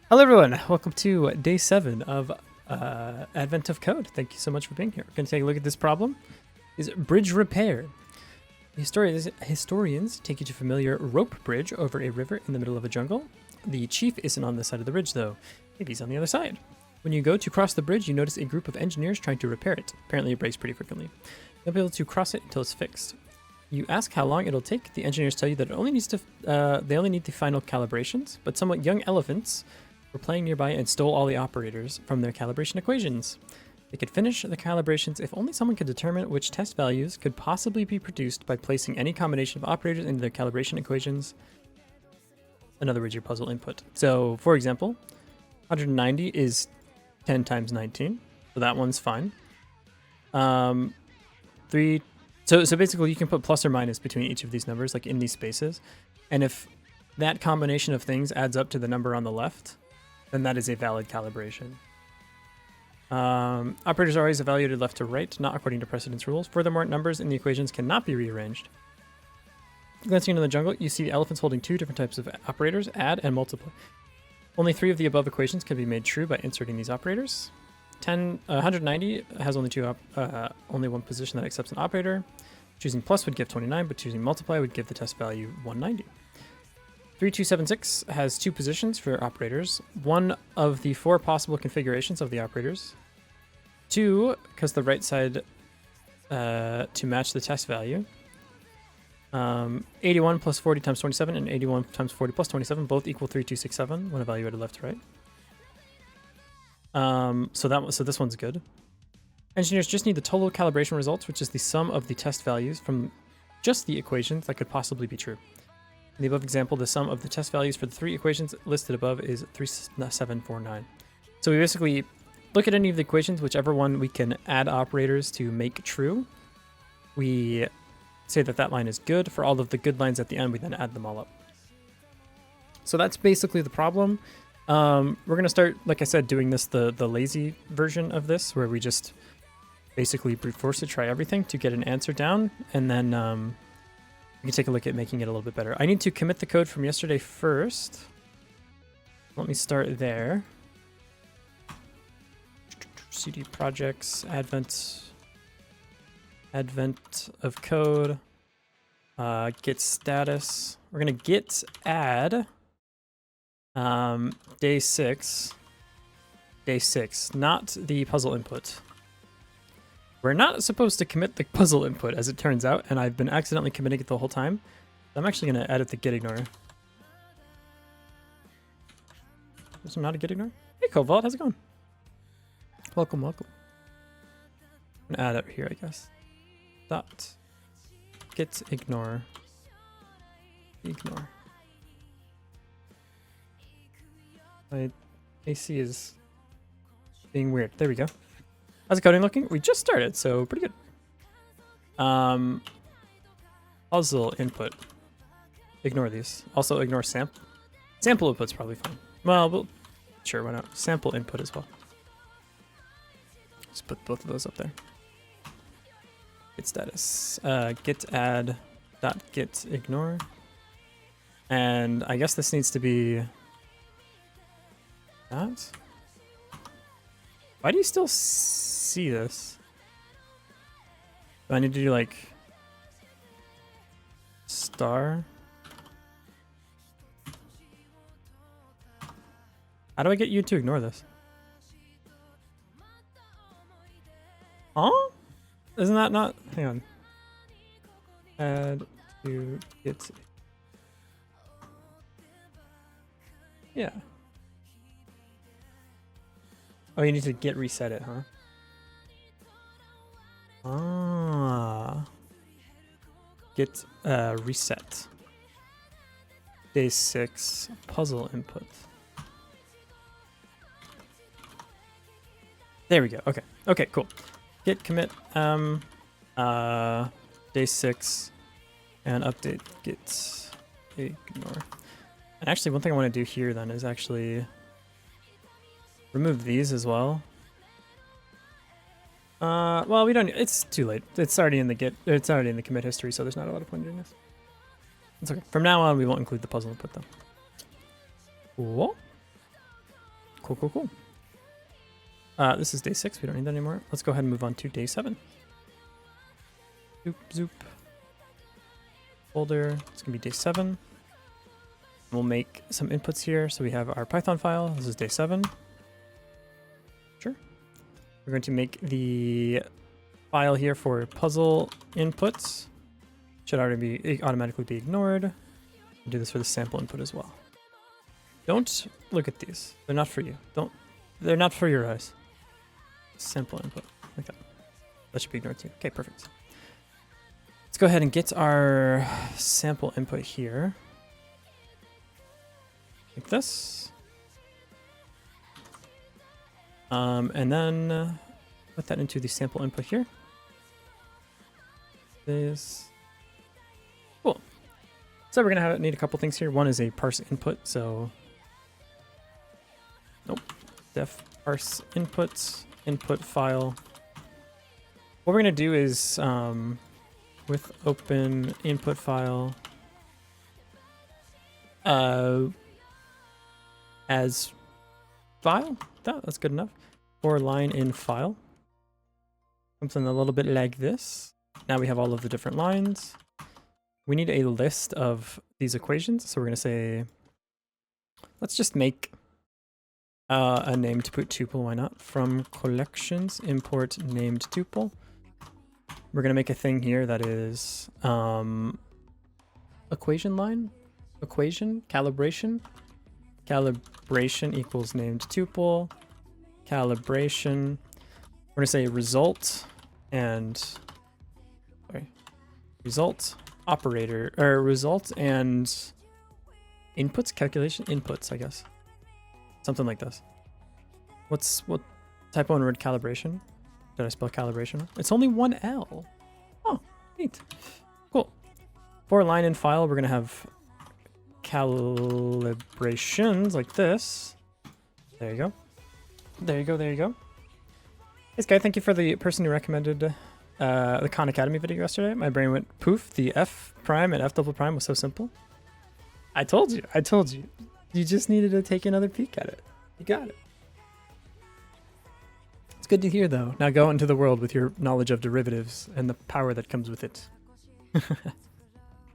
Hello everyone, welcome to day 7 of Advent of Code. Thank you so much for being here. We're going to take a look at this problem. Is bridge repair. Historians take you to a familiar rope bridge over a river in the middle of a jungle. The chief isn't on this side of the bridge though. Maybe he's on the other side. When you go to cross the bridge, you notice a group of engineers trying to repair it. Apparently it breaks pretty frequently. You'll be able to cross it until it's fixed. You ask how long it'll take. The engineers tell you that it only needs to, they only need the final calibrations, but somewhat young elephants were playing nearby and stole all the operators from their calibration equations. They could finish the calibrations if only someone could determine which test values could possibly be produced by placing any combination of operators into their calibration equations. In other words, your puzzle input. So, for example, 190 is 10 times 19, so that one's fine. So basically you can put plus or minus between each of these numbers, like in these spaces, and if that combination of things adds up to the number on the left, then that is a valid calibration. Operators are always evaluated left to right, not according to precedence rules. Furthermore, numbers in the equations cannot be rearranged. Glancing into the jungle, you see elephants holding two different types of operators, add and multiply. Only 3 of the above equations can be made true by inserting these operators. 190 has only one position that accepts an operator. Choosing plus would give 29, but choosing multiply would give the test value 190. 3276 has 2 positions for operators. 1 of the 4 possible configurations of the operators. 2, because the right side to match the test value. 81 plus 40 times 27 and 81 times 40 plus 27 both equal 3267 when evaluated left to right. So this one's good. Engineers just need the total calibration results, which is the sum of the test values from just the equations that could possibly be true. In the above example, the sum of the test values for the 3 equations listed above is 3749. So we basically look at any of the equations, whichever one we can add operators to make true. We say that that line is good. For all of the good lines at the end, we then add them all up. So that's basically the problem. We're going to start, like I said, doing this the lazy version of this, where we just basically brute force to try everything to get an answer down, and then we can take a look at making it a little bit better. I need to commit the code from yesterday first. Let me start there. CD projects, Advent of code, git status. We're gonna git add day 6, not the puzzle input. We're not supposed to commit the puzzle input, as it turns out, and I've been accidentally committing it the whole time. I'm actually going to edit the git ignore. Is there not a git ignore? Hey, Cobalt, how's it going? Welcome, welcome. I'm going to add it here, I guess. Dot git ignore. Ignore. My AC is being weird. There we go. How's the coding looking? We just started, so pretty good. Puzzle input. Ignore these. Also ignore sample. Sample input's probably fine. Well, sure, why not? Sample input as well. Just put both of those up there. Git status. Git add dot git ignore. And I guess this needs to be that. Why do you still see this? Do I need to do like star? How do I get you to ignore this? Huh? Isn't that not? Hang on. Add to git. Yeah. Oh, you need to git reset it, huh? Ah. Git reset. Day 6 puzzle input. There we go. Okay. Okay, cool. Git commit day 6 and update git ignore. And actually one thing I want to do here then is actually remove these as well. Well, we don't. It's too late. It's already in the git. It's already in the commit history, so there's not a lot of point in doing this. It's okay. From now on, we won't include the puzzle input though. Cool. Cool, cool, cool. This is day 6. We don't need that anymore. Let's go ahead and move on to day 7. Zoop, zoop. Folder. It's going to be day 7. We'll make some inputs here. So we have our Python file. This is day 7. Sure. We're going to make the file here for puzzle inputs. Should already automatically be ignored. We'll do this for the sample input as well. Don't look at these. They're not for you. They're not for your eyes. Sample input. Like that. That should be ignored too. Okay, perfect. Let's go ahead and get our sample input here. Like this. And then put that into the sample input here. This. Cool. So we're gonna need a couple things here. One is a parse input. So, nope. Def parse input file. What we're gonna do is with open input file as file. That's good enough. Or line in file. Something a little bit like this. Now we have all of the different lines. We need a list of these equations. So we're going to say, let's just make a named tuple. Why not? From collections, import named tuple. We're going to make a thing here that is equation line, equation, calibration. Calibration equals named tuple. Calibration. We're going to say result and result operator, or result and inputs, calculation inputs, I guess. Something like this. What type 1 word calibration? Did I spell calibration? It's only one L. Oh, neat. Cool. For line in file, we're going to have calibrations like this. There you go. There you go, there you go. Hey, Sky, thank you for the person who recommended the Khan Academy video yesterday. My brain went poof. The F prime and F double prime was so simple. I told you. You just needed to take another peek at it. You got it. It's good to hear, though. Now go into the world with your knowledge of derivatives and the power that comes with it.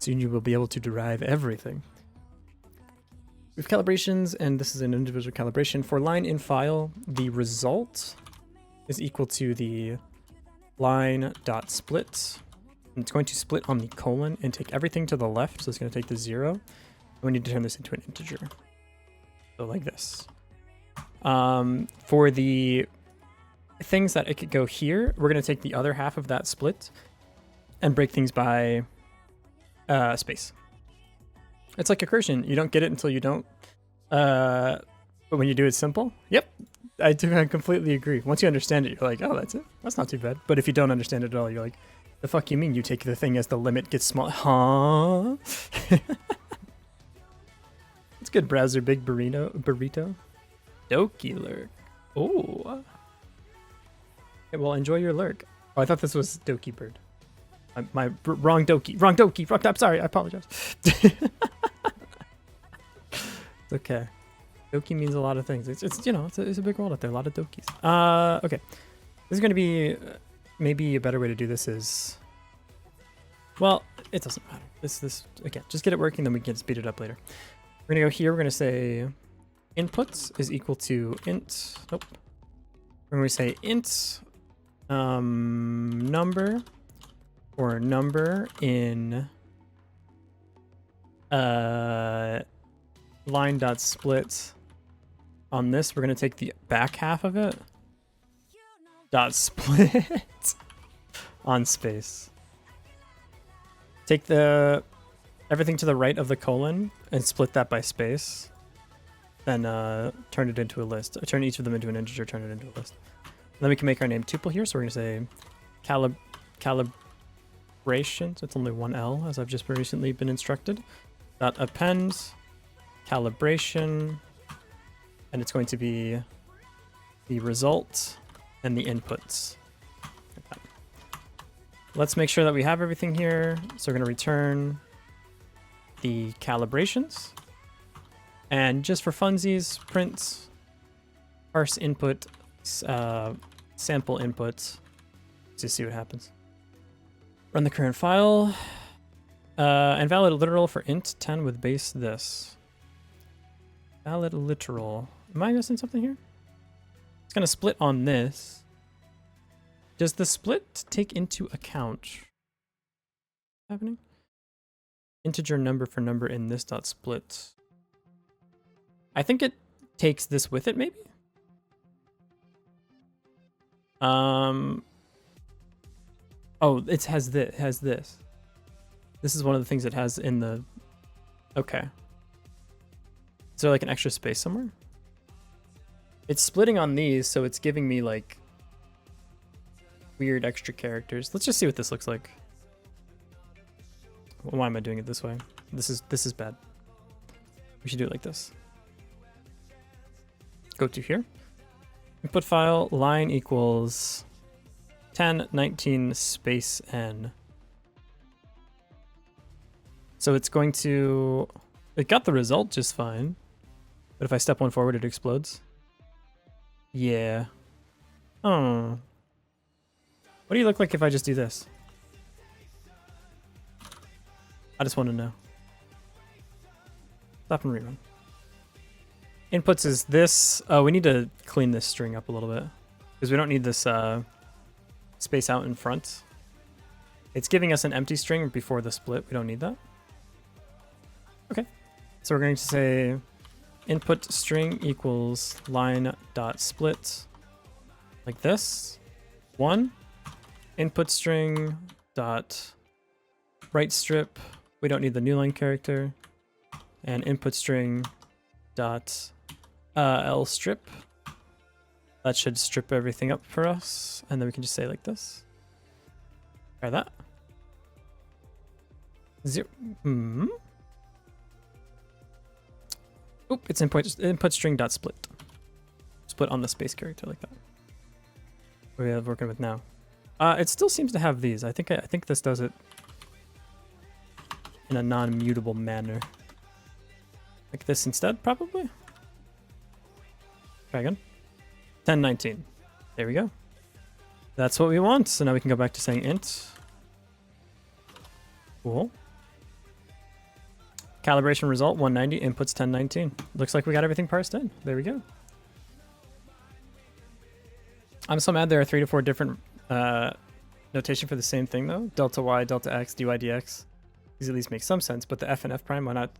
Soon you will be able to derive everything. We have calibrations, and this is an individual calibration. For line in file, the result is equal to the line.split. And it's going to split on the colon and take everything to the left, so it's going to take the 0. And we need to turn this into an integer. So like this. For the things that it could go here, we're going to take the other half of that split and break things by space. It's like accretion. You don't get it until you don't. But when you do it simple, yep. I completely agree. Once you understand it, you're like, oh, that's it. That's not too bad. But if you don't understand it at all, you're like, the fuck you mean you take the thing as the limit gets small? Huh? It's good, browser. Big burrito. Doki lurk. Oh. Okay, well, enjoy your lurk. Oh, I thought this was Doki bird. Wrong Doki. Wrong Doki. Wrong. I'm sorry. I apologize. It's okay. Doki means a lot of things. It's you know, it's a big world out there. A lot of Dokis. Okay. This is going to be maybe a better way to do this is, well, it doesn't matter. This again, just get it working, then we can speed it up later. We're going to go here. We're going to say inputs is equal to int. Nope. We're going to say int number or number in line.split. On this, we're going to take the back half of it. Dot split on space. Take everything to the right of the colon and split that by space. Then turn it into a list. Turn each of them into an integer, turn it into a list. And then we can make our name tuple here. So we're going to say calibrations. It's only one L, as I've just recently been instructed. Dot append calibration. And it's going to be the result and the inputs. Like that. Let's make sure that we have everything here. So we're going to return the calibrations. And just for funsies, print parse input, sample inputs, to see what happens. Run the current file, and valid literal for int 10 with base this. Valid literal. Am I missing something here? It's gonna split on this. Does the split take into account what's happening? Integer number for number in this dot split. I think it takes this with it, maybe? Oh, it has this. This is one of the things it has in the... Okay. Is there like an extra space somewhere? It's splitting on these, so it's giving me like weird extra characters. Let's just see what this looks like. Why am I doing it this way? This is bad. We should do it like this. Go to here. Input file, line equals 1019 space n. So it's going to... It got the result just fine. But if I step one forward, it explodes. Yeah. Oh. What do you look like if I just do this? I just want to know. Stop and rerun. Inputs is this. Oh, we need to clean this string up a little bit. Because we don't need this space out in front. It's giving us an empty string before the split. We don't need that. Okay. So we're going to say input string equals line dot split. Like this. 1. Input string dot right strip. We don't need the new line character. And input string dot L strip. That should strip everything up for us. And then we can just say like this. Try that. 0. Oop, it's input string dot split. Split on the space character like that. What are we working with now? It still seems to have these. I think this does it in a non-mutable manner. Like this instead, probably? Try again. 1019. There we go. That's what we want. So now we can go back to saying int. Cool. Calibration result 190, inputs 1019. Looks like we got everything parsed in. There we go. I'm so mad there are 3 to 4 different notation for the same thing though. Delta y, delta x, dy dx. These at least make some sense, but the f and f prime, why not?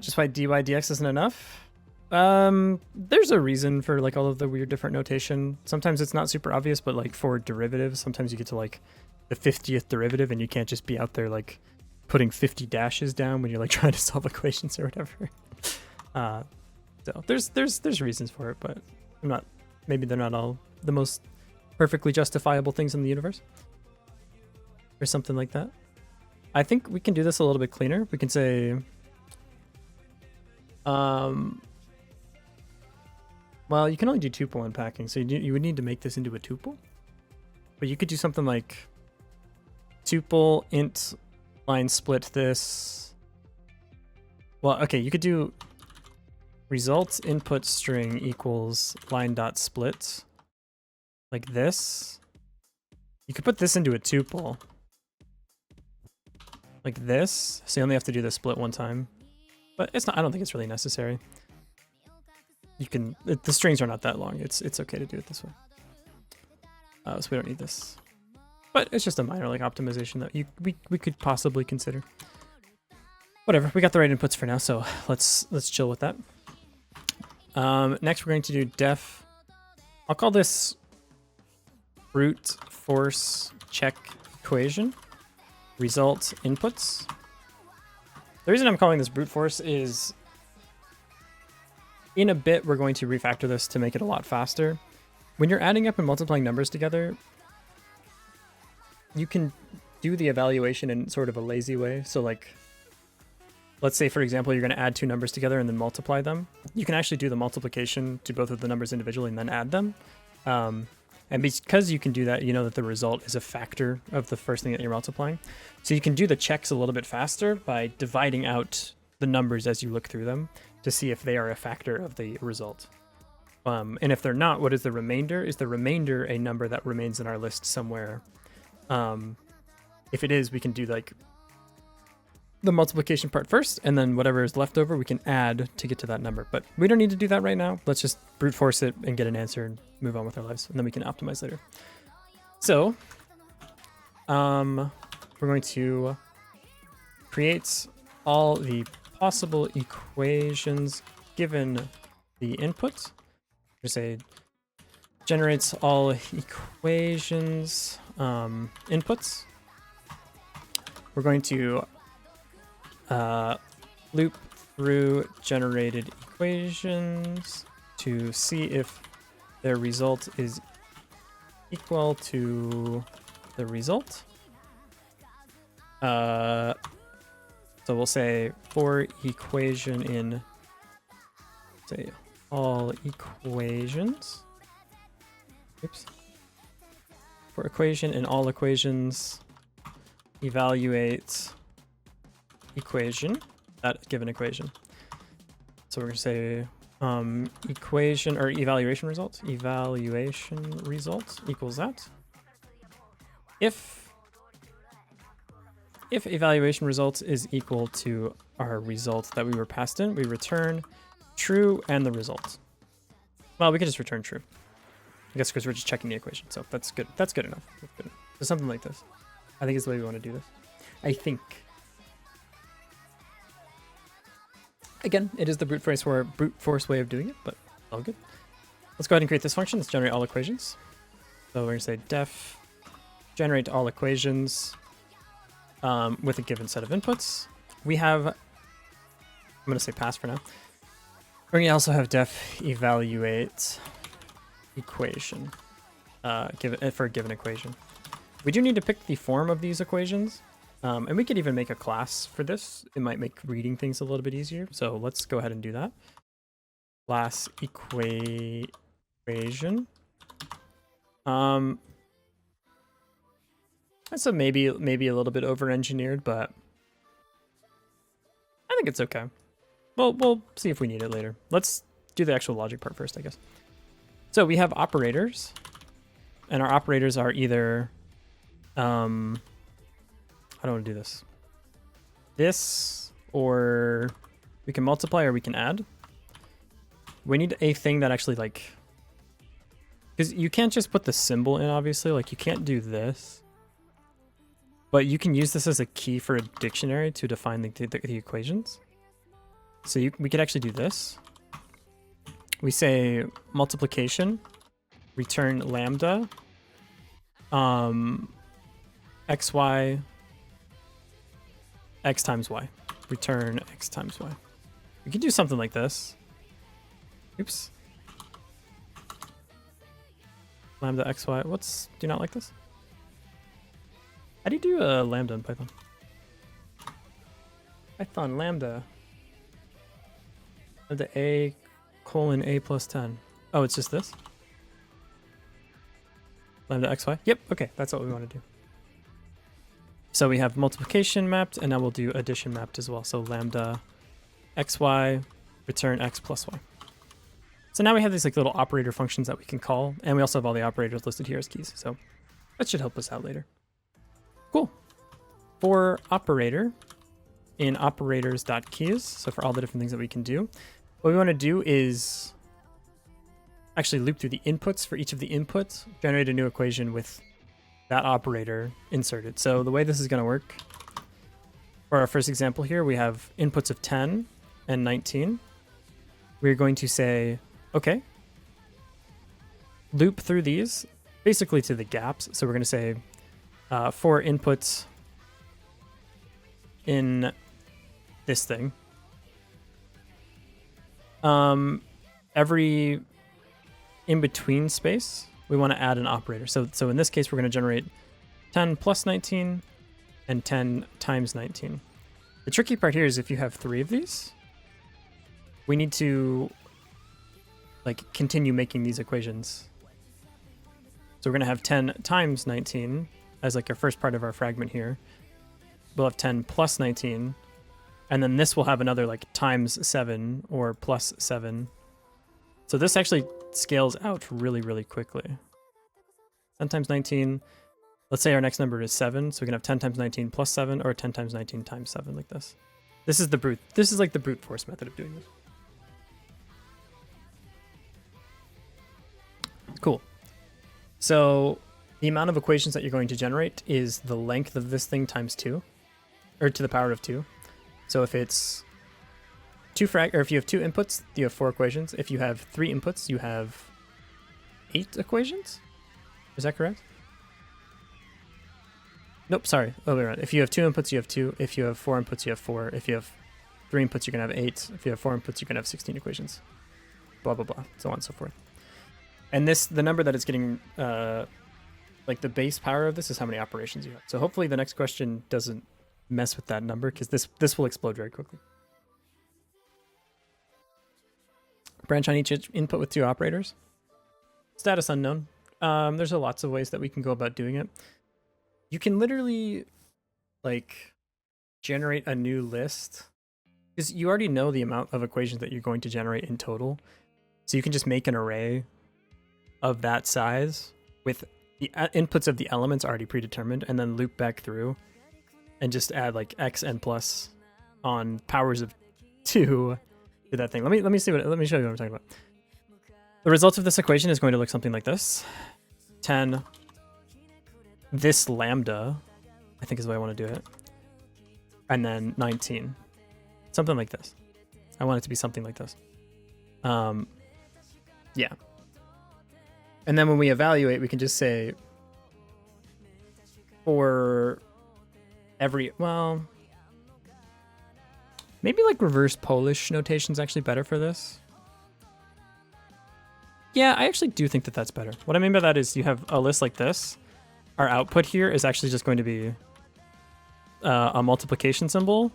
Just why dy dx isn't enough? There's a reason for like all of the weird different notation. Sometimes it's not super obvious, but like for derivatives, sometimes you get to like the 50th derivative and you can't just be out there like putting 50 dashes down when you're like trying to solve equations or whatever. So there's reasons for it, but maybe they're not all the most perfectly justifiable things in the universe or something like that. I think we can do this a little bit cleaner. We can say, well, you can only do tuple unpacking, so you would need to make this into a tuple. But you could do something like tuple int line split this. Well, okay, you could do results input string equals line dot split like this. You could put this into a tuple like this, so you only have to do the split one time. But it's not. I don't think it's really necessary. You can. The strings are not that long. It's okay to do it this way. So we don't need this. But it's just a minor like optimization that we could possibly consider. Whatever. We got the right inputs for now, so let's chill with that. Next, we're going to do def. I'll call this brute force check equation. Result inputs. The reason I'm calling this brute force is in a bit we're going to refactor this to make it a lot faster. When you're adding up and multiplying numbers together, you can do the evaluation in sort of a lazy way. So like, let's say for example you're going to add 2 numbers together and then multiply them. You can actually do the multiplication to both of the numbers individually and then add them. And because you can do that, you know that the result is a factor of the first thing that you're multiplying. So you can do the checks a little bit faster by dividing out the numbers as you look through them to see if they are a factor of the result. And if they're not, what is the remainder? Is the remainder a number that remains in our list somewhere? If it is, we can do like the multiplication part first, and then whatever is left over we can add to get to that number. But we don't need to do that right now. Let's just brute force it and get an answer and move on with our lives, and then we can optimize later. So we're going to create all the possible equations given the input. Just say generates all equations inputs. We're going to loop through generated equations to see if their result is equal to the result. So we'll say for equation in, say, all equations. Oops. For equation in all equations, evaluate equation, that given equation. So we're going to say equation or evaluation result. Evaluation result equals that. If evaluation result is equal to our result that we were passed in, we return true and the result. Well, we can just return true, I guess, because we're just checking the equation. So that's good. That's good enough. That's good enough. So something like this, I think, is the way we want to do this. I think. Again, it is the brute force way of doing it, but all good. Let's go ahead and create this function. Let's generate all equations. So we're going to say def generate all equations with a given set of inputs. We have, I'm going to say pass for now. We're going to also have def evaluate equation for a given equation. We do need to pick the form of these equations. And we could even make a class for this. It might make reading things a little bit easier. So let's go ahead and do that. Class equation. That's maybe a little bit over-engineered, but I think it's okay. Well, we'll see if we need it later. Let's do the actual logic part first, I guess. So we have operators, and our operators are either I don't want to do this. This, or we can multiply or we can add. We need a thing that actually, like, because you can't just put the symbol in, obviously. Like, you can't do this. But you can use this as a key for a dictionary to define the equations. So we could actually do this. We say multiplication, return lambda, xy, x times y, return x times y. We could do something like this. Oops. Lambda xy. Do you not like this? How do you do a lambda in Python? Python lambda. Lambda a colon a plus 10. Oh, it's just this? Lambda xy? Yep, okay, that's what we want to do. So we have multiplication mapped, and now we'll do addition mapped as well. So lambda xy, return x plus y. So now we have these like little operator functions that we can call, and we also have all the operators listed here as keys. So that should help us out later. Cool. For operator, in operators.keys, so for all the different things that we can do, what we want to do is actually loop through the inputs for each of the inputs, generate a new equation with that operator inserted. So the way this is going to work, for our first example here, we have inputs of 10 and 19. We're going to say, okay, loop through these basically to the gaps. So we're going to say for inputs in this thing, every in-between space, we want to add an operator. So in this case, we're going to generate 10 plus 19 and 10 times 19. The tricky part here is if you have 3 of these, we need to like continue making these equations. So we're going to have 10 times 19 as like our first part of our fragment here. We'll have 10 plus 19, and then this will have another like times 7 or plus 7. So this actually scales out really, really quickly. 10 times 19, let's say our next number is 7, so we can have 10 times 19 plus 7, or 10 times 19 times 7, like this. This is like the brute force method of doing this. Cool. So the amount of equations that you're going to generate is the length of this thing times 2, or to the power of 2. So if it's if you have 2 inputs, you have 4 equations. If you have 3 inputs, you have 8 equations. Is that correct? Nope, sorry. Oh, wait, right. If you have 2 inputs, you have 2. If you have 4 inputs, you have 4. If you have 3 inputs, you can have 8. If you have 4 inputs, you can have 16 equations. Blah, blah, blah, so on and so forth. And the number that it's getting, like the base power of this is how many operations you have. So hopefully the next question doesn't mess with that number, because this will explode very quickly. Branch on each input with 2 operators. Status unknown. There's lots of ways that we can go about doing it. You can literally, like, generate a new list, because you already know the amount of equations that you're going to generate in total. So you can just make an array of that size with the inputs of the elements already predetermined, and then loop back through and just add like x n plus on powers of 2 to that thing. Let me show you what I'm talking about. The result of this equation is going to look something like this. 10, this lambda, I think is the way I want to do it, and then 19, something like this. I want it to be something like this. Yeah. And then when we evaluate, we can just say for every, well, maybe like reverse Polish notation is actually better for this. Yeah, I actually do think that that's better. What I mean by that is you have a list like this. Our output here is actually just going to be a multiplication symbol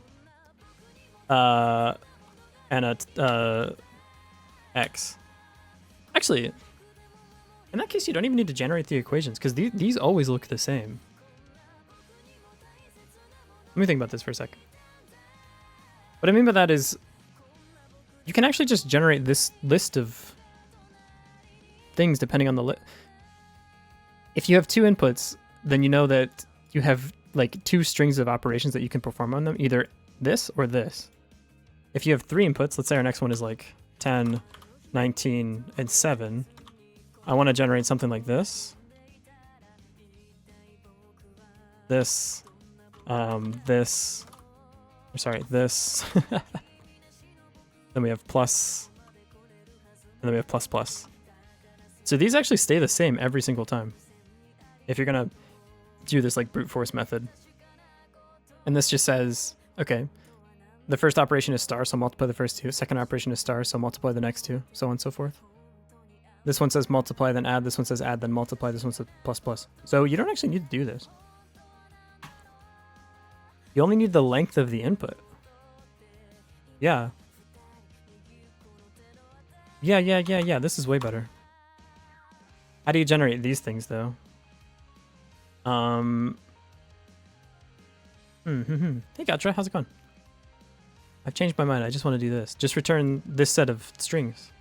and a x. Actually, in that case, you don't even need to generate the equations, because these always look the same. Let me think about this for a sec. What I mean by that is you can actually just generate this list of things depending on the list. If you have 2 inputs, then you know that you have like 2 strings of operations that you can perform on them, either this or this. If you have 3 inputs, let's say our next one is like 10, 19, and 7. I want to generate something like this. This. This. This. Then we have plus. And then we have plus plus. So these actually stay the same every single time, if you're going to do this like brute force method. And this just says, okay, the first operation is star, so multiply the first 2. Second operation is star, so multiply the next 2, so on and so forth. This one says multiply, then add. This one says add, then multiply. This one says plus plus. So you don't actually need to do this. You only need the length of the input. Yeah. Yeah. This is way better. How do you generate these things, though? Hey, Gatra, how's it going? I've changed my mind. I just want to do this. Just return this set of strings.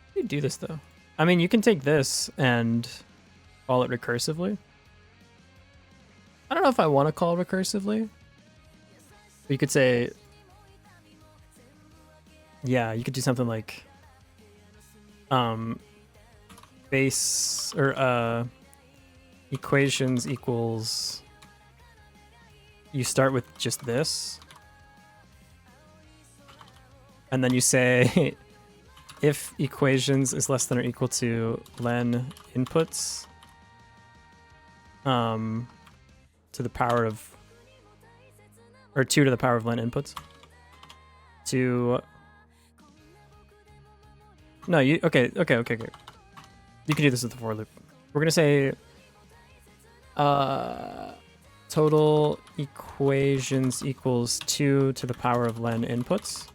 How do you do this, though? I mean, you can take this and call it recursively. I don't know if I want to call recursively. But you could say... Yeah, you could do something like... base... or, equations equals... You start with just this. And then you say... if equations is less than or equal to len inputs... to the power of... or 2 to the power of len inputs. To... No, you... Okay. You can do this with the for loop. We're gonna say... total equations equals 2 to the power of len inputs.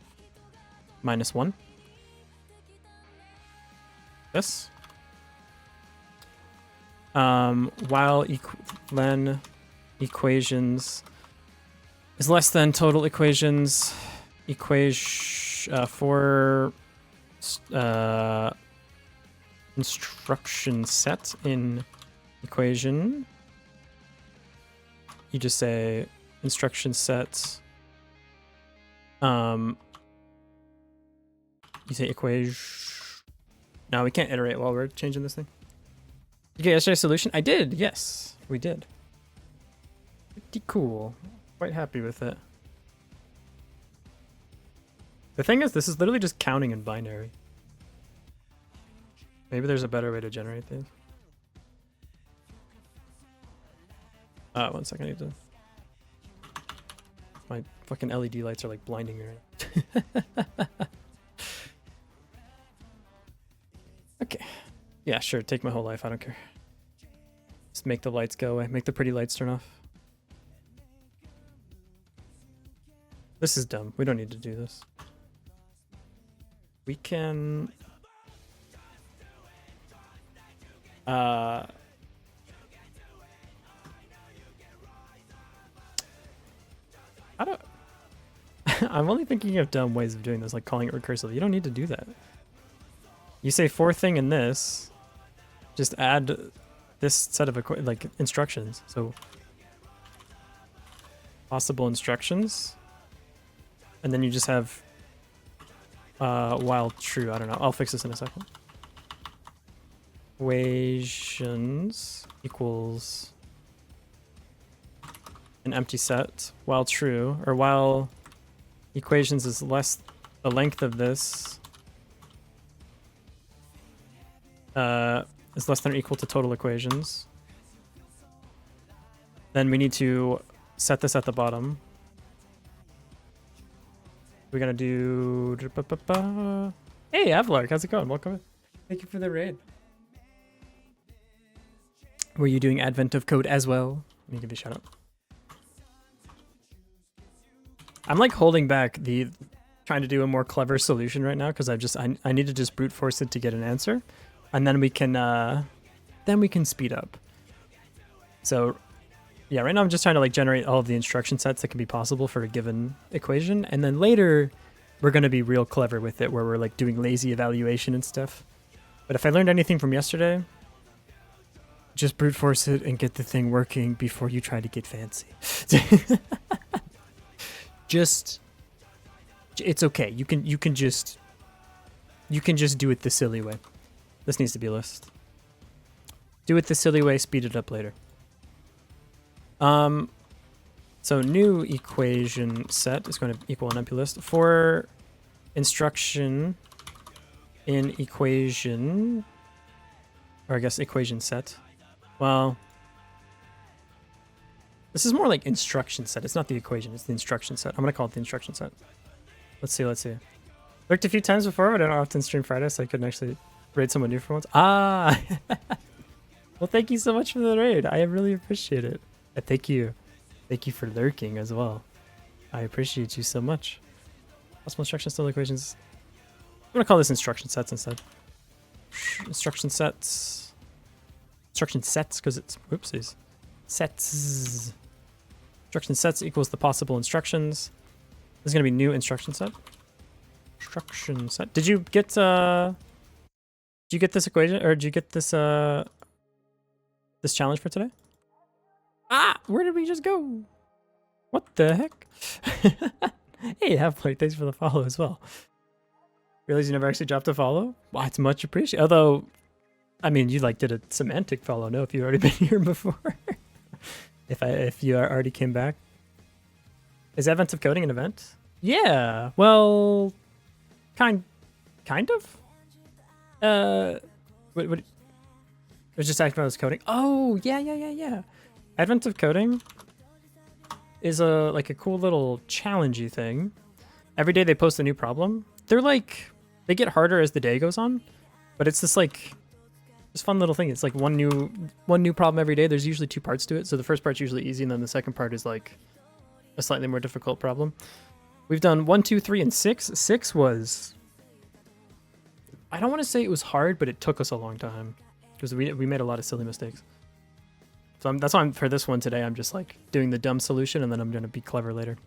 Minus 1. This. While len equations is less than total equations for instruction set in equation. You just say instruction set. You say equation. No, we can't iterate while we're changing this thing. You get yesterday's solution? I did. Yes, we did. Pretty cool. Quite happy with it. The thing is, this is literally just counting in binary. Maybe there's a better way to generate these. 1 second, I need to... My fucking LED lights are like blinding me right now. Okay. Yeah, sure, take my whole life, I don't care. Just make the lights go away, make the pretty lights turn off. This is dumb, we don't need to do this. We can... I don't... I'm only thinking of dumb ways of doing this, like calling it recursively. You don't need to do that. You say for thing in this, just add this set of like instructions. So possible instructions, and then you just have while true. I don't know. I'll fix this in a second. Equations equals an empty set while true, or while equations is less the length of this is less than or equal to total equations. Then we need to set this at the bottom. We're gonna do... Hey, Avlark, how's it going? Welcome in. Thank you for the raid. Were you doing Advent of Code as well? Let me give you a shout out. I'm like holding back the trying to do a more clever solution right now because I need to just brute force it to get an answer, and then we can speed up. So yeah, right now I'm just trying to like generate all of the instruction sets that can be possible for a given equation, and then later we're going to be real clever with it where we're like doing lazy evaluation and stuff. But if I learned anything from yesterday, just brute force it and get the thing working before you try to get fancy. Just, it's okay. You can just do it the silly way. This needs to be a list. Do it the silly way, speed it up later. So new equation set is going to equal an empty list for instruction in equation, or I guess equation set. Well, this is more like instruction set. It's not the equation, it's the instruction set. I'm going to call it the instruction set. Let's see. Lurked a few times before, but I don't often stream Friday, so I couldn't actually raid someone new for once. Ah! Well, thank you so much for the raid. I really appreciate it. Thank you. Thank you for lurking as well. I appreciate you so much. Possible instruction still equations. I'm going to call this instruction sets instead. Instruction sets. Instruction sets, because it's... Oopsies. Sets. Instruction sets equals the possible instructions. This is going to be new instruction set. Instruction set. Did you get this equation, or did you get this this challenge for today? Ah, where did we just go? What the heck? Hey, Half-Plate, thanks for the follow as well. Realize you never actually dropped a follow? Wow, it's much appreciated. Although, I mean, you like did a semantic follow. No, if you've already been here before. If you already came back. Is Advent of Coding an event? Yeah, well, kind of. What? I was just asking about this coding. Oh, yeah. Advent of Coding is like a cool little challengey thing. Every day they post a new problem. They get harder as the day goes on, but it's this fun little thing. It's like one new problem every day. There's usually 2 parts to it. So the first part's usually easy, and then the second part is like a slightly more difficult problem. We've done 1, 2, 3, and 6. 6 was, I don't want to say it was hard, but it took us a long time because we made a lot of silly mistakes. So that's why for this one today, I'm just like doing the dumb solution, and then I'm going to be clever later.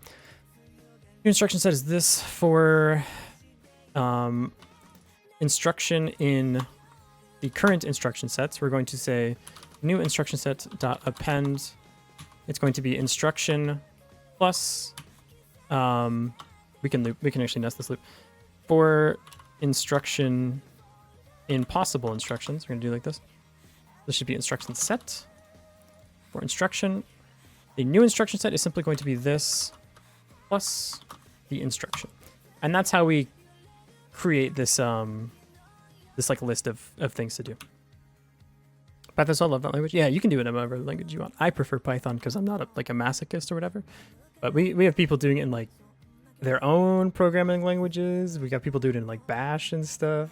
Your instruction set is this for instruction in the current instruction sets, we're going to say new instruction set dot append. It's going to be instruction plus, we can actually nest this loop for instruction in possible instructions. We're gonna do like this. This should be instruction set for instruction. The new instruction set is simply going to be this plus the instruction. And that's how we create this this like list of things to do. Python, so I love that language. Yeah, you can do it in whatever language you want. I prefer Python because I'm not a masochist or whatever. But we have people doing it in like their own programming languages. We got people doing it in like Bash and stuff.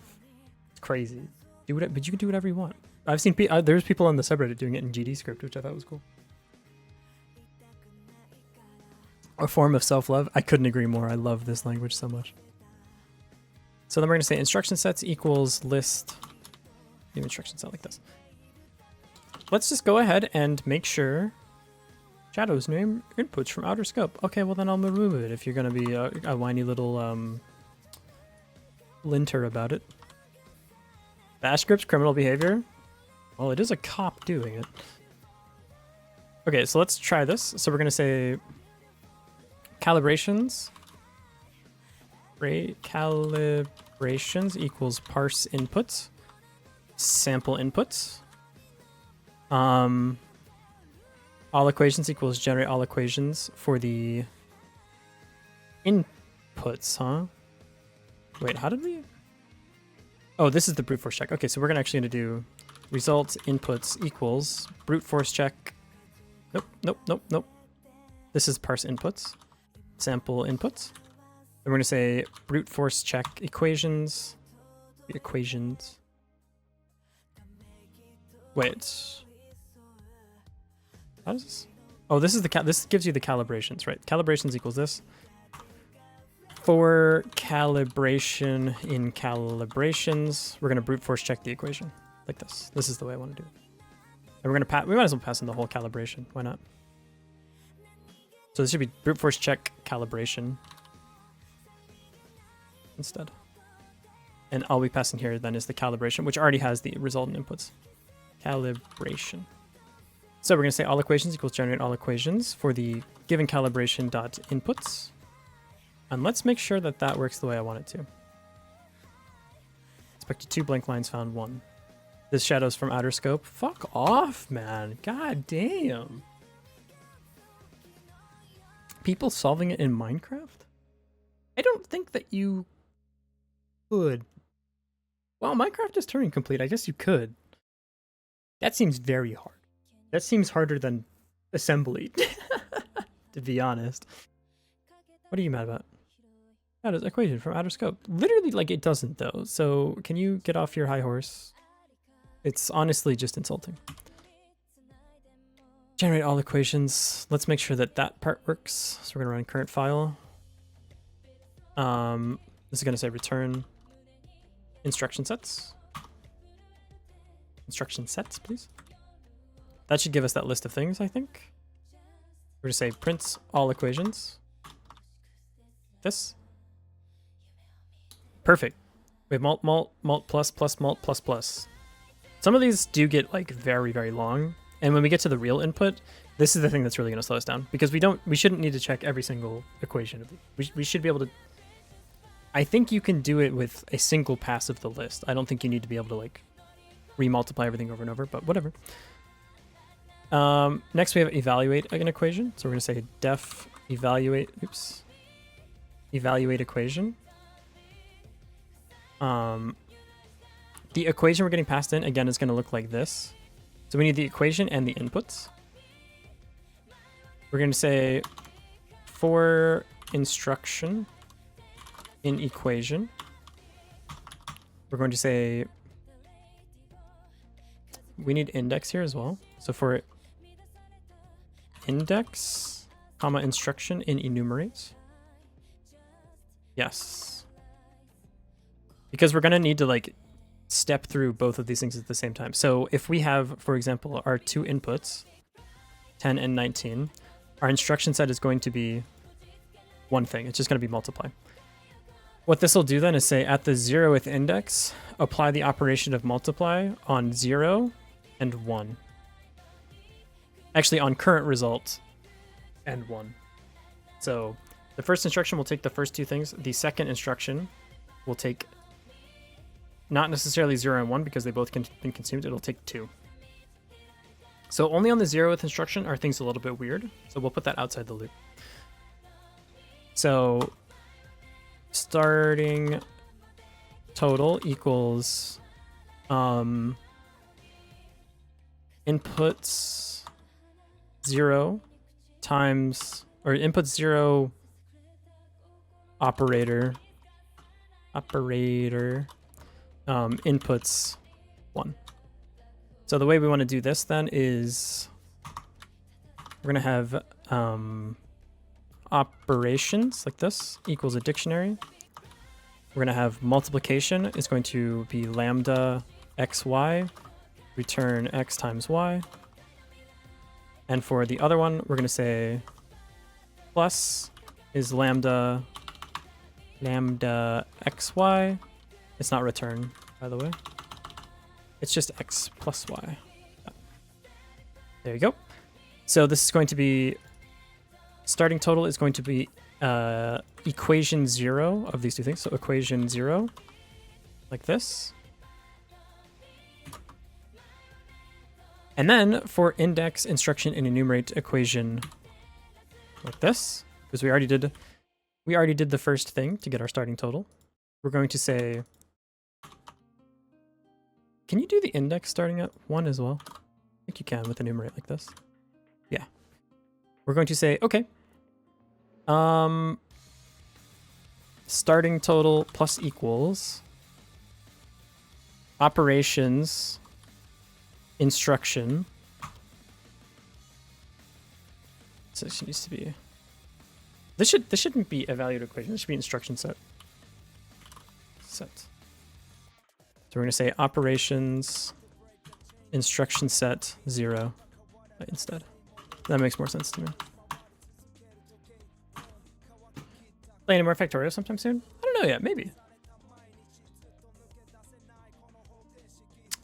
It's crazy. But you can do whatever you want. I've seen there's people on the subreddit doing it in GD script, which I thought was cool. A form of self-love. I couldn't agree more. I love this language so much. So then we're going to say instruction sets equals list new instruction set like this. Let's just go ahead and make sure Shadow's name inputs from outer scope. Okay, well then I'll remove it if you're going to be a whiny little linter about it. Bash script's criminal behavior. Well, it is a cop doing it. Okay, so let's try this. So we're going to say calibrations. Calibrations equals parse inputs. Sample inputs. All equations equals generate all equations for the inputs, huh? Wait, how did we? Oh, this is the brute force check. Okay, so we're gonna do result inputs equals brute force check. Nope. This is parse inputs, sample inputs. And we're gonna say brute force check equations. Wait. How does this? Oh, this is this gives you the calibrations, right? Calibrations equals this. For calibration in calibrations, we're gonna brute force check the equation like this. This is the way I want to do it. And we're gonna we might as well pass in the whole calibration. Why not? So this should be brute force check calibration instead. And all we pass in here then is the calibration, which already has the resultant inputs. Calibration. So we're going to say all equations equals generate all equations for the given calibration dot inputs. And let's make sure that that works the way I want it to. Expected 2 blank lines found 1. This shadow's from outer scope. Fuck off, man. God damn. People solving it in Minecraft? I don't think that you could. Well, Minecraft is Turing complete. I guess you could. That seems very hard. That seems harder than assembly, to be honest. What are you mad about? That is equation from outer scope. Literally, like, it doesn't, though. So, can you get off your high horse? It's honestly just insulting. Generate all equations. Let's make sure that that part works. So, we're going to run current file. This is going to say return instruction sets. Instruction sets, please. That should give us that list of things, I think. We're going to say prints all equations. This. Perfect. We have mult, plus, mult, Some of these do get like very, very long. And when we get to the real input, this is the thing that's really going to slow us down. Because we shouldn't need to check every single equation. We should be able to... I think you can do it with a single pass of the list. I don't think you need to be able to like remultiply everything over and over, but whatever. Next we have evaluate an equation. So we're going to say def evaluate, evaluate equation. The equation we're getting passed in, again, is going to look like this. So we need the equation and the inputs. We're going to say for instruction in equation, we're going to say we need index here as well. So for index, comma, instruction in enumerate. Yes. Because we're going to need to like step through both of these things at the same time. So if we have, for example, our 2 inputs, 10 and 19, our instruction set is going to be one thing. It's just going to be multiply. What this will do then is say at the 0th index, apply the operation of multiply on 0 and 1. Actually, on current result and 1. So the first instruction will take the first two things. The second instruction will take not necessarily 0 and 1 because they both been consumed. It'll take 2. So only on the 0th instruction are things a little bit weird. So we'll put that outside the loop. So starting total equals inputs 0 times, or input 0 operator inputs 1. So the way we want to do this then is we're going to have operations like this equals a dictionary. We're going to have multiplication is going to be lambda xy, return x times y. And for the other one, we're going to say plus is lambda xy. It's not return, by the way. It's just x plus y. There you go. So this is going to be, starting total is going to be equation 0 of these two things. So equation 0, like this. And then for index, instruction, and enumerate equation like this, because we already did the first thing to get our starting total. We're going to say, can you do the index starting at 1 as well? I think you can with enumerate like this. Yeah. We're going to say, okay. Starting total plus equals operations instruction. So this needs to be, this shouldn't be a valued equation. This should be instruction set. So we're going to say operations instruction set 0 instead. That makes more sense to me. Play any more Factorio sometime soon? I don't know yet, maybe.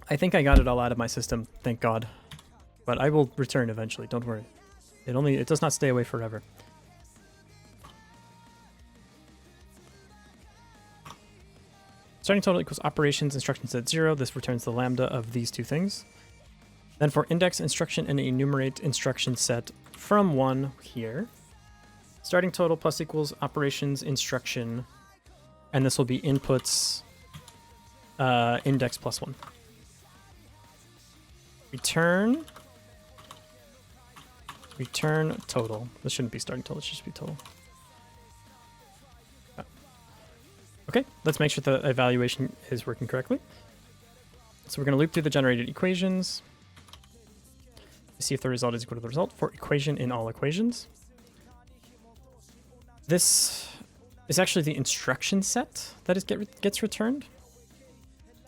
I think I got it all out of my system, thank God. But I will return eventually, don't worry. It does not stay away forever. Starting total equals operations instruction set 0. This returns the lambda of these two things. Then for index instruction and enumerate instruction set from 1 here. Starting total plus equals operations instruction, and this will be inputs index plus 1. Return total. This shouldn't be starting total, it should just be total. Okay, let's make sure the evaluation is working correctly. So we're going to loop through the generated equations to see if the result is equal to the result for equation in all equations. This is actually the instruction set that gets returned.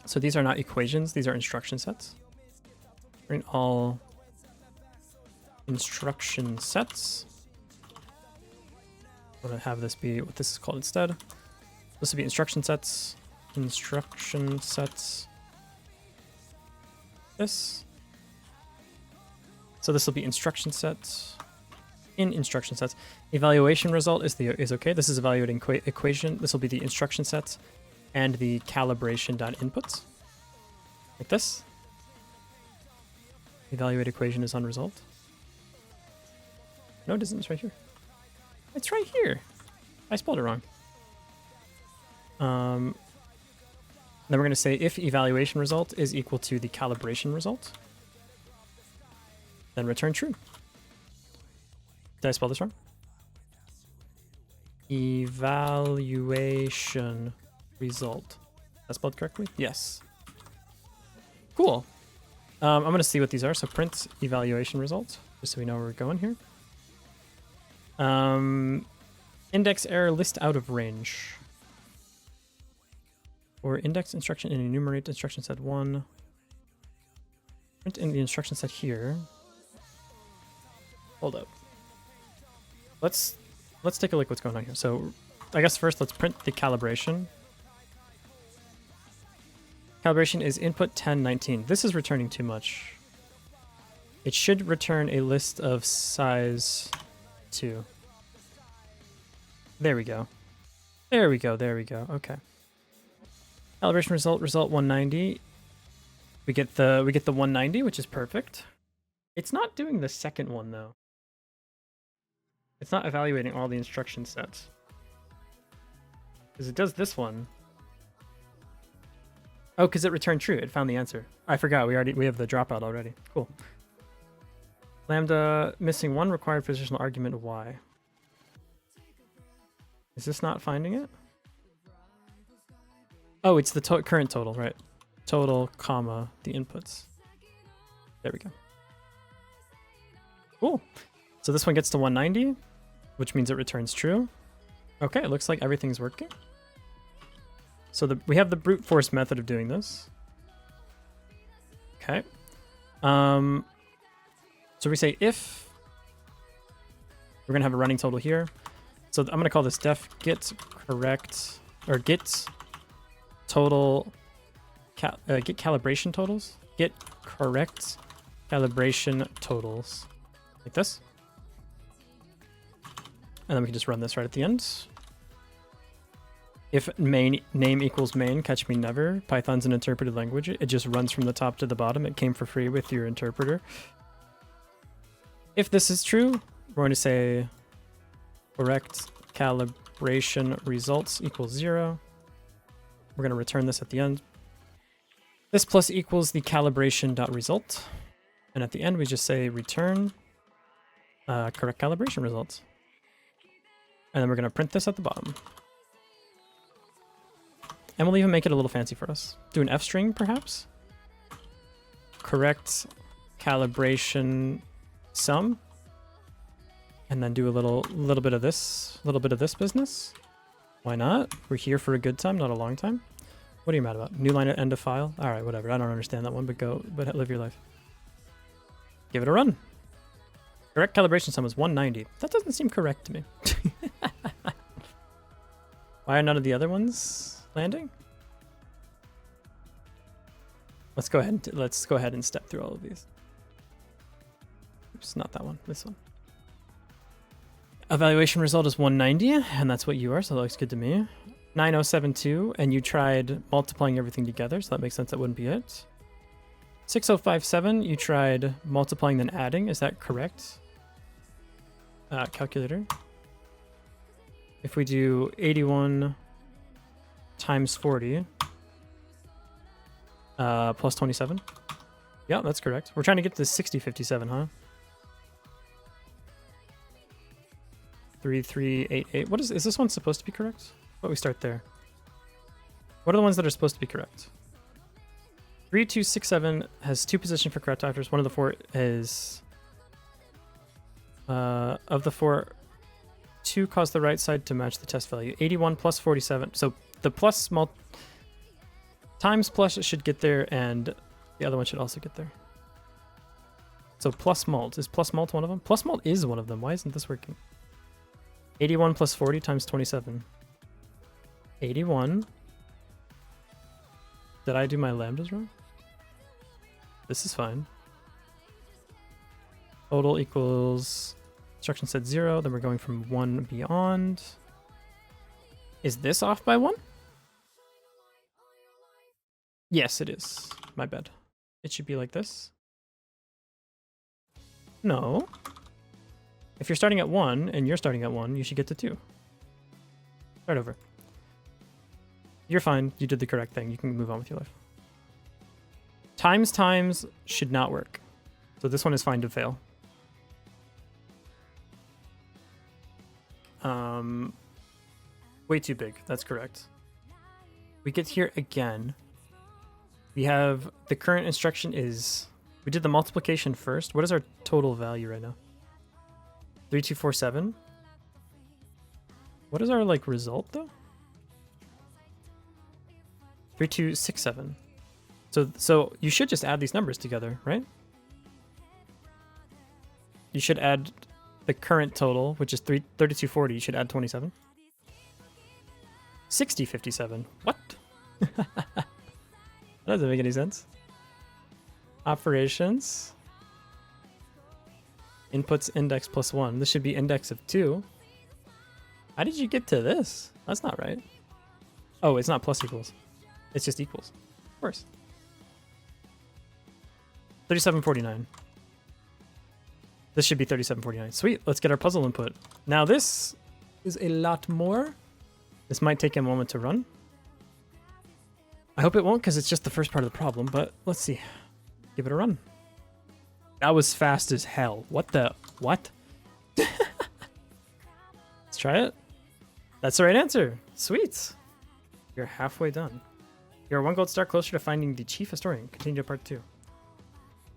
So these are not equations, these are instruction sets. In all instruction sets. I'm going to have this be what this is called instead. This will be instruction sets. Instruction sets. This. So this will be instruction sets. In instruction sets. Evaluation result is okay. This is evaluating equation. This will be the instruction sets and the calibration.inputs. Like this. Evaluate equation is on result. No, it isn't. It's right here. It's right here. I spelled it wrong. Then we're going to say if evaluation result is equal to the calibration result, then return true. Did I spell this wrong? Evaluation result. Did I spelled correctly? Yes. Cool. I'm going to see what these are. So print evaluation result, just so we know where we're going here. Index error list out of range. Or index instruction and enumerate instruction set 1. Print in the instruction set here. Hold up. Let's take a look what's going on here. So I guess first let's print the calibration. Calibration is input 1019. This is returning too much. It should return a list of size 2. There we go. There we go. There we go. Okay. Calibration result 190. We get the 190, which is perfect. It's not doing the second one though. It's not evaluating all the instruction sets. Because it does this one. Oh, because it returned true. It found the answer. I forgot. We have the dropout already. Cool. Lambda missing 1 required positional argument y. Is this not finding it? Oh, it's the current total, right? Total, comma, the inputs. There we go. Cool. So this one gets to 190, which means it returns true. Okay, it looks like everything's working. So we have the brute force method of doing this. Okay. So we say if we're gonna have a running total here. So I'm gonna call this def get correct or get total get calibration totals. Get correct calibration totals. Like this. And then we can just run this right at the end. If main name equals main, catch me never. Python's an interpreted language. It just runs from the top to the bottom. It came for free with your interpreter. If this is true, we're going to say correct calibration results equals 0. We're going to return this at the end. This plus equals the calibration.result. And at the end, we just say return correct calibration results. And then we're going to print this at the bottom. And we'll even make it a little fancy for us. Do an F string, perhaps? Correct calibration sum. And then do a little bit of this business. Why not? We're here for a good time, not a long time. What are you mad about? New line at end of file? All right, whatever. I don't understand that one, but live your life. Give it a run. Correct calibration sum is 190. That doesn't seem correct to me. Why are none of the other ones landing? Let's go ahead and step through all of these. Oops, not that one. This one. Evaluation result is 190, and that's what you are, so that looks good to me. 9072, and you tried multiplying everything together, so that makes sense. That wouldn't be it. 6057, you tried multiplying then adding. Is that correct? Calculator. If we do 81 times 40 plus 27. Yeah, that's correct. We're trying to get to 6057, huh? 3388. What is this one supposed to be correct? But we start there. What are the ones that are supposed to be correct? 3267 has 2 position for correct factors. One of the 4 is of the 4, 2 cause the right side to match the test value. 81 plus 47. So the plus times plus should get there, and the other one should also get there. So plus mult. Is plus mult one of them? Plus mult is one of them. Why isn't this working? 81 plus 40 times 27. 81. Did I do my lambdas wrong? This is fine. Total equals, instruction said 0, then we're going from 1 beyond. Is this off by 1? Yes, it is. My bad. It should be like this. No. If you're starting at 1 and you're starting at 1, you should get to 2. Start over. You're fine. You did the correct thing. You can move on with your life. Times should not work. So this one is fine to fail. Way too big. That's correct. We get here again. We have the current instruction is, we did the multiplication first. What is our total value right now? 3247. What is our result though? 3267. So you should just add these numbers together, right? You should add the current total, which is 3240. You should add 27. 6057. What? That doesn't make any sense. Operations. Inputs index plus 1. This should be index of 2. How did you get to this? That's not right. Oh, it's not plus equals. It's just equals. Of course. 3749. This should be 3749. Sweet. Let's get our puzzle input. Now this is a lot more. This might take a moment to run. I hope it won't because it's just the first part of the problem, but let's see. Give it a run. That was fast as hell. What the? What? Let's try it. That's the right answer. Sweet. You're halfway done. You're 1 gold star closer to finding the chief historian. Continue to part 2.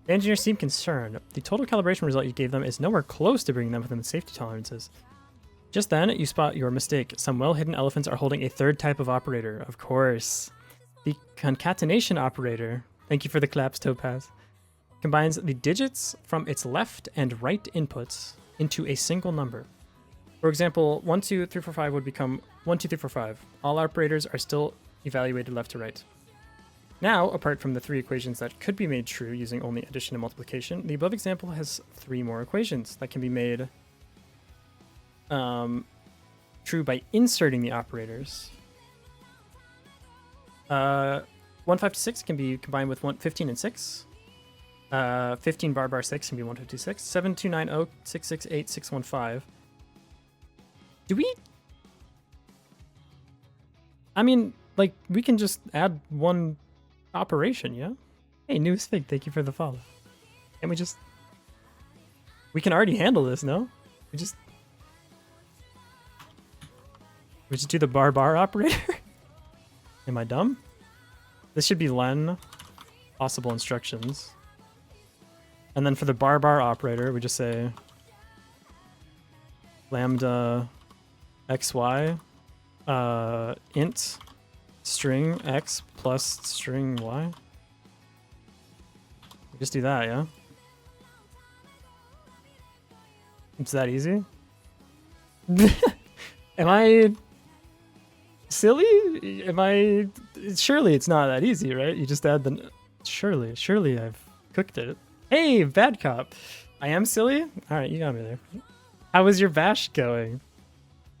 The engineers seem concerned. The total calibration result you gave them is nowhere close to bringing them within the safety tolerances. Just then, you spot your mistake. Some well-hidden elephants are holding a third type of operator. Of course. The concatenation operator, thank you for the claps, Topaz, combines the digits from its left and right inputs into a single number. For example, 1, 2, 3, 4, 5 would become 1, 2, 3, 4, 5. All operators are still evaluated left to right. Now, apart from the 3 equations that could be made true using only addition and multiplication, the above example has 3 more equations that can be made true by inserting the operators. 1, 5 to 6 can be combined with 15 and 6. 15 bar 6 can be 156. 7, 2, 9, 0, 6, 6, 8, 6, 1, 5. Do we? I mean, like, we can just add 1 operation, yeah? Hey, Newsfig, thank you for the follow. Can we just... We can already handle this, no? We just do the bar operator? Am I dumb? This should be len, possible instructions. And then for the bar operator, we just say lambda xy int string x plus string y. We just do that, yeah? It's that easy? Am I silly? Am I... Surely it's not that easy, right? You just add the... Surely I've cooked it. Hey, bad cop. I am silly? Alright, you got me there. How was your bash going?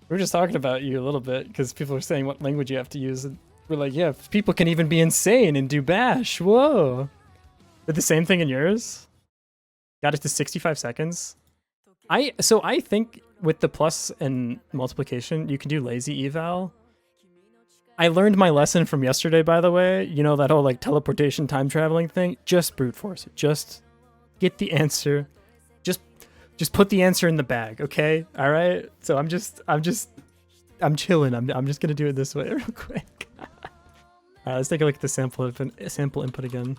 We were just talking about you a little bit because people were saying what language you have to use. And we're like, yeah, people can even be insane and do bash. Whoa. Did the same thing in yours? Got it to 65 seconds? So I think with the plus and multiplication, you can do lazy eval. I learned my lesson from yesterday, by the way. You know, that whole like teleportation time traveling thing? Just brute force it. Just get the answer. Just put the answer in the bag, okay? All right. So I'm chilling. I'm just gonna do it this way real quick. All right, let's take a look at the sample input again.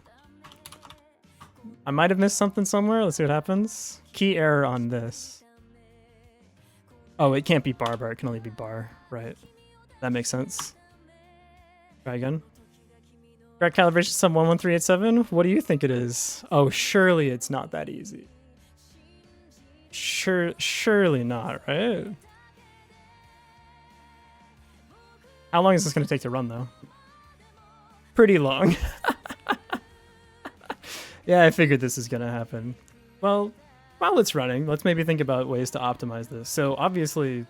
I might have missed something somewhere. Let's see what happens. Key error on this. Oh, it can't be bar. It can only be bar, right? That makes sense. Try again. Correct calibration sum 11387. What do you think it is? Oh, surely it's not that easy. Surely not, right? How long is this going to take to run, though? Pretty long. Yeah, I figured this is going to happen. Well, while it's running, let's maybe think about ways to optimize this. So obviously,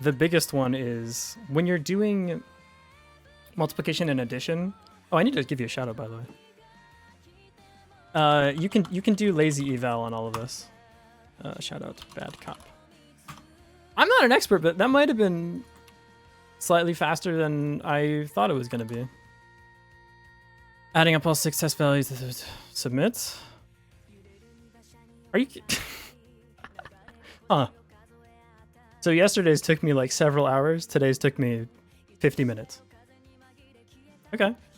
the biggest one is when you're doing multiplication and addition. Oh, I need to give you a shout out, by the way. You can do lazy eval on all of this. Shout out to Bad Cop. I'm not an expert, but that might have been slightly faster than I thought it was going to be. Adding up all 6 test values. Submit. Are you... Huh. So yesterday's took me like several hours. Today's took me 50 minutes. Okay.